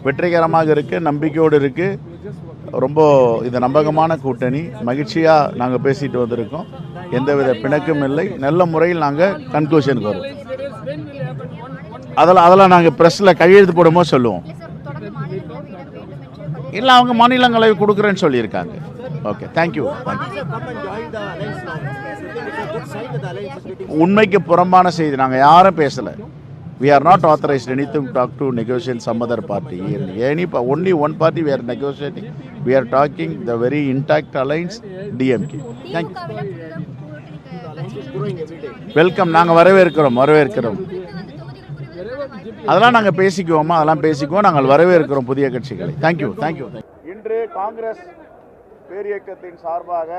வெற்றிகரமாக இருக்குது, நம்பிக்கையோடு இருக்குது. ரொம்ப இது நம்பகமான கூட்டணி. மகிழ்ச்சியாக நாங்கள் பேசிட்டு வந்திருக்கோம். எந்தவித பிணக்கும் இல்லை. நல்ல முறையில் நாங்கள் கன்க்ளூஷனுக்கு வரோம். அதெல்லாம் நாங்கள் ப்ரெஸ்ஸில் கையெழுத்து போடும்போது சொல்லுவோம். இல்லை, அவங்க மாநிலங்களவை கொடுக்குறேன்னு சொல்லியிருக்காங்க. Okay, thank you. உண்மைக்கு புறம்பான செய்தி நாங்கள் யாரும் பேசலை. We are not authorized anything to talk to negotiate some other party. Only one party we are negotiating. We are talking the very intact alliance, DMK. Thank you. Welcome. நாங்கள் வரவேற்கிறோம். அதெல்லாம் நாங்கள் பேசிக்குவோமா? அதெல்லாம் பேசிக்குவோம். நாங்கள் வரவேற்கிறோம் புதிய கட்சிகளை. தேங்க்யூ. இன்று காங்கிரஸ் பேரியக்கத்தின் சார்பாக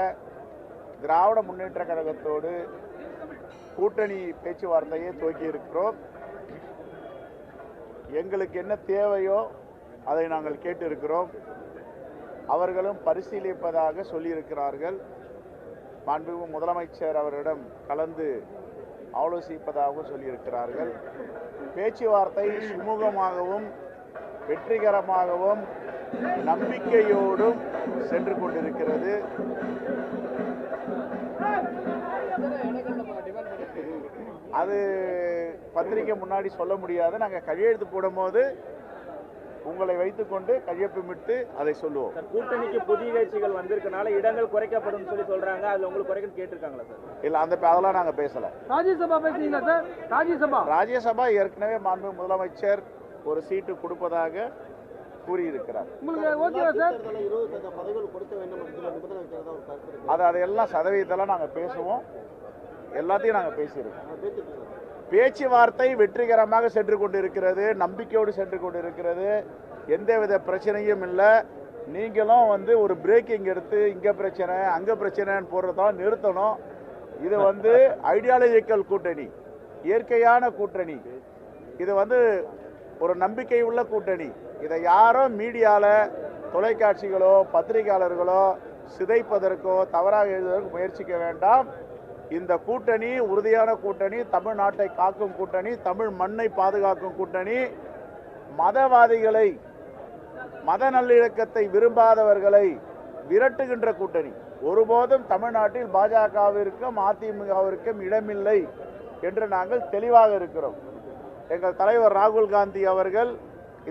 திராவிட முன்னேற்ற கழகத்தோடு கூட்டணி பேச்சுவார்த்தையை துவக்கி இருக்கிறோம். எங்களுக்கு என்ன தேவையோ அதை நாங்கள் கேட்டிருக்கிறோம். அவர்களும் பரிசீலிப்பதாக சொல்லியிருக்கிறார்கள். மாண்புமிகு முதலமைச்சர் அவரிடம் கலந்து ஆலோசிப்பதாகவும் சொல்லியிருக்கிறார்கள். பேச்சுவார்த்தை சுமூகமாகவும் வெற்றிகரமாகவும் நம்பிக்கையோடும் சென்று கொண்டிருக்கிறது. அது பத்திரிகை முன்னாடி சொல்ல முடியாது. நாங்கள் கையெழுத்து போடும்போது உங்களை வைத்துக்கொண்டு கையொப்பமிட்டு அதை சொல்லுவோம். கூட்டணிக்கு புதிய கட்சிகள் வந்திருக்கனால இடங்கள் குறைக்கப்படும் சொல்லி சொல்றாங்க. அதுல உங்களுக்கு குறைக்க கேட்டிருக்காங்களா சார்? இல்ல, அதெல்லாம் நாங்க பேசல. ராஜ்யசபா பேசுறீங்களா சார்? ராஜ்யசபா ஏற்கனவே மாண்பு முதலமைச்சர் ஒரு சீட்டு கொடுப்பதாக கூறியிருக்கிறார். அதெல்லாம் சதவீதத்தெல்லாம் நாங்க பேசுவோம். எல்லாத்தையும் நாங்க பேசியிருக்கோம். பேச்சுவார்த்தை வெற்றிகரமாக சென்று கொண்டிருக்கிறது. நம்பிக்கையோடு சென்று கொண்டிருக்கிறது. எந்தவித பிரச்சனையும் இல்லை. நீங்களும் ஒரு பிரேக்கிங் எடுத்து இங்கே பிரச்சனை அங்கே பிரச்சனைன்னு போடுறதால நிறுத்தணும். இது ஐடியாலஜிக்கல் கூட்டணி, இயற்கையான கூட்டணி. இது ஒரு நம்பிக்கை உள்ள கூட்டணி. இதை யாரோ மீடியாவில் தொலைக்காட்சிகளோ பத்திரிகையாளர்களோ சிதைப்பதற்கோ தவறாக எழுதுவதற்கு முயற்சிக்க வேண்டாம். இந்த கூட்டணி உறுதியான கூட்டணி, தமிழ்நாட்டை காக்கும் கூட்டணி, தமிழ் மண்ணை பாதுகாக்கும் கூட்டணி, மதவாதிகளை, மத நல்லிணக்கத்தை விரும்பாதவர்களை விரட்டுகின்ற கூட்டணி. ஒருபோதும் தமிழ்நாட்டில் பாஜகவிற்கும் அதிமுகவிற்கும் இடமில்லை என்று நாங்கள் தெளிவாக இருக்கிறோம். எங்கள் தலைவர் ராகுல் காந்தி அவர்கள்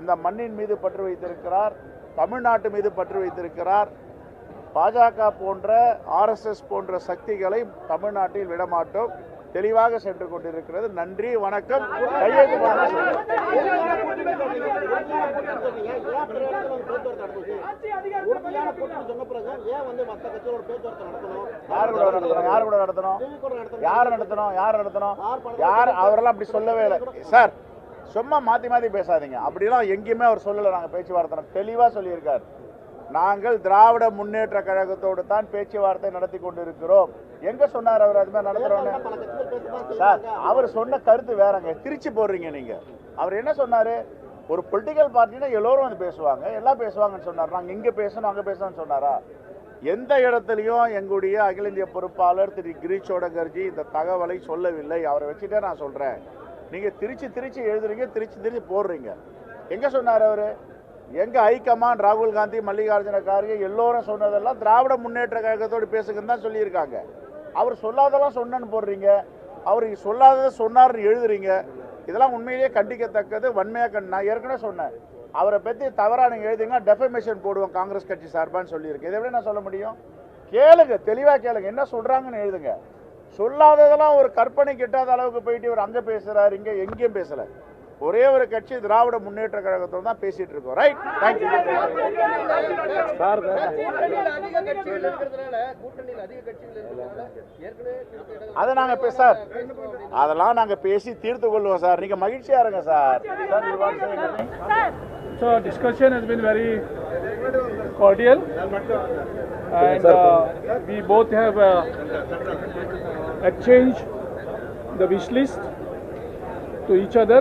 இந்த மண்ணின் மீது பற்று வைத்திருக்கிறார், தமிழ்நாட்டு மீது பற்று வைத்திருக்கிறார். பாஜக போன்ற RSS போன்ற சக்திகளை தமிழ்நாட்டில் விடமாட்டோம். தெளிவாக சென்று கொண்டிருக்கிறது. நன்றி, வணக்கம். அவரெல்லாம் அப்படி சொல்லவே இல்லை சார். சும்மா மாத்தி பேசாதீங்க. அப்படிலாம் எங்கேயுமே அவர் சொல்லலை. நாங்கள் பேச்சுவார்த்தை தெளிவாக சொல்லியிருக்காரு. நாங்கள் திராவிட முன்னேற்ற கழகத்தோடு தான் பேச்சுவார்த்தை நடத்தி கொண்டிருக்கிறோம். எங்க சொன்னார் அவர் அது மாதிரி நடத்துறோன்னு? சார், அவர் சொன்ன கருத்து வேறங்க. திருச்சி போடுறீங்க நீங்க. அவர் என்ன சொன்னாரு? ஒரு பொலிட்டிக்கல் பார்ட்டினா எல்லோரும் பேசுவாங்க, எல்லாம் பேசுவாங்கன்னு சொன்னார். நாங்கள் இங்க பேசணும் அங்க பேசணும்னு சொன்னாரா? எந்த இடத்துலையும் எங்களுடைய அகில இந்திய பொறுப்பாளர் திரு கிரீஷ் சோடங்கர்ஜி இந்த தகவலை சொல்லவில்லை. அவரை வச்சுட்டே நான் சொல்றேன். நீங்க திருச்சி எழுதுறீங்க, திருச்சி போடுறீங்க. எங்க சொன்னார் அவரு? எங்க ஹைகமாண்ட் ராகுல் காந்தி, மல்லிகார்ஜுன கார்கே எல்லோரும் சொன்னதெல்லாம் திராவிட முன்னேற்ற கழகத்தோடு பேசுங்கன்னு தான் சொல்லியிருக்காங்க. அவர் சொல்லாதெல்லாம் சொன்னன்னு போடுறீங்க, அவர் சொல்லாததை சொன்னார்னு எழுதுறீங்க. இதெல்லாம் உண்மையிலேயே கண்டிக்கத்தக்கது. வன்மையாக நான் ஏற்கனவே சொன்னேன். அவரை பற்றி தவறாக நீங்கள் எழுதுங்க, டெஃபமேஷன் போடுவோம் காங்கிரஸ் கட்சி சார்பான்னு சொல்லியிருக்கு. இதை விட நான் சொல்ல முடியும்? கேளுங்க, தெளிவாக கேளுங்க, என்ன சொல்கிறாங்கன்னு எழுதுங்க. சொல்லாததெல்லாம் ஒரு கற்பனை கிட்டாத அளவுக்கு போயிட்டு இவர் அங்கே பேசுகிறார், இங்கே எங்கேயும் பேசலை. ஒரே ஒரு கட்சி திராவிட முன்னேற்ற கழகத்தோடு தான் பேசிட்டு இருக்கோம். Right, thank you. அதை நாங்கள் சார் அதெல்லாம் நாங்கள் பேசி தீர்த்து கொள்வோம் சார். நீங்க மகிழ்ச்சியா இருங்க sir. So discussion has been very cordial and we both have exchanged the wish list to each other,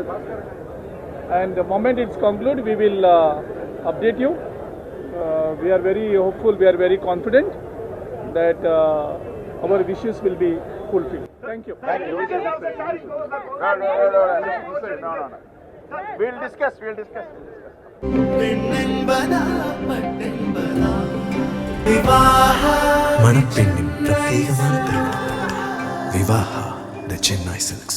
and the moment it's concluded we will update you. We are very hopeful, we are very confident that our wishes will be fulfilled. Thank you. No. We'll discuss. மணப்பெண்ணின் பிரத்யேகமான திருமணம் விவாஹா தி Chennai silks.